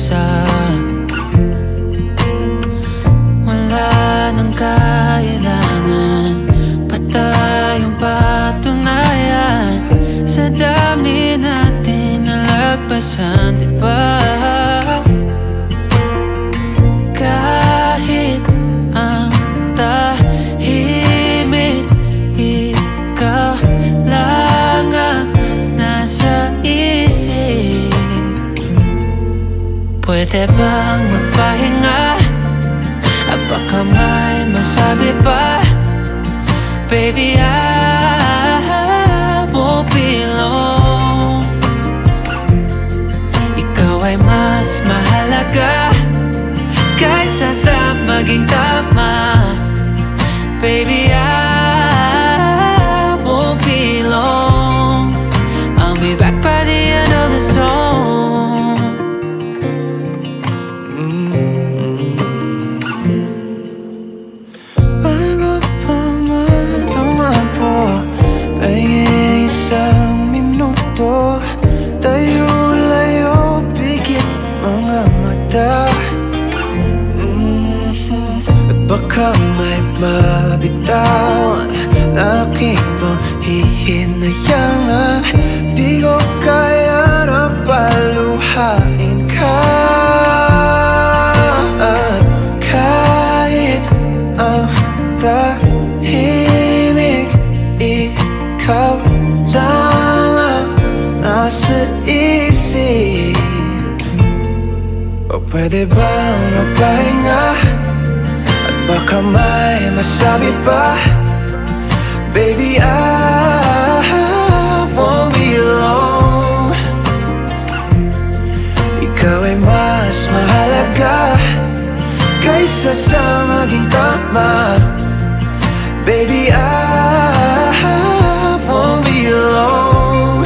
mag-isa. Wala nang kailangan pa tayong patunayan sa dami natin nalagpasan, diba? Kahit ang tahimik, ikaw lang ang nasa isip. Pwede bang magpahinga? At baka may masabi pa. Baby, I won't be alone. Ikaw ay mas mahalaga kaysa sa maging tama. Baby, I won't be long. I'll be back by the end of the song. Bago pa man tumapo, pahingin isang minuto. Tayo-layo, pigit mga mata. At baka may mabitawan na aking panghihinayangan. Di ko kaya na paluhain ka. At kahit ang tahimik, ikaw lang ang nasa isip. O pwede bang magpahinga? At baka may masabi pa. Baby, I won't be alone. Ikaw ay mas mahalaga kaysa sa maging tama. Baby, I won't be alone.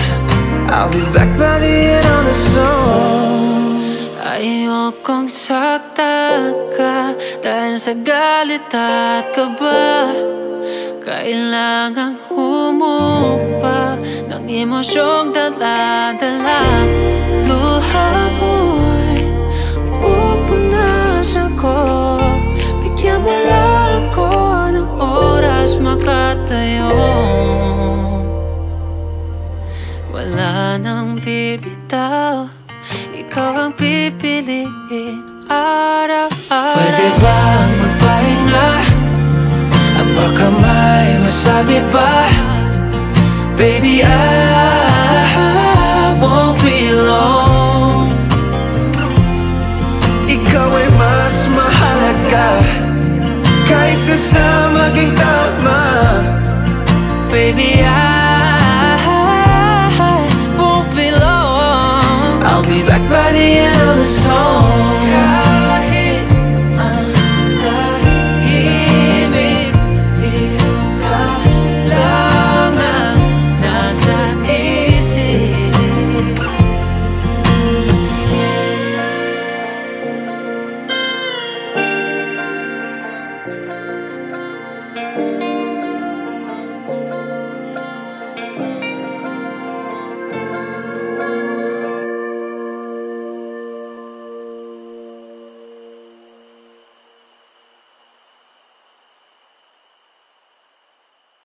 I'll be back by the end of the song. Ayokong saktan ka dahil sa galit at kaba. Kailangang humupa ng emosyong dala-dala. Luha mo'y pupunasan ko. Bigyan mo lang ako ng oras makatayo. Wala nang bibitaw, ikaw ang pipiliin araw-araw. Pwede bang magpahinga? At baka may masabi pa. Baby, I won't be alone. Ikaw ay mas mahalaga kaysa sa maging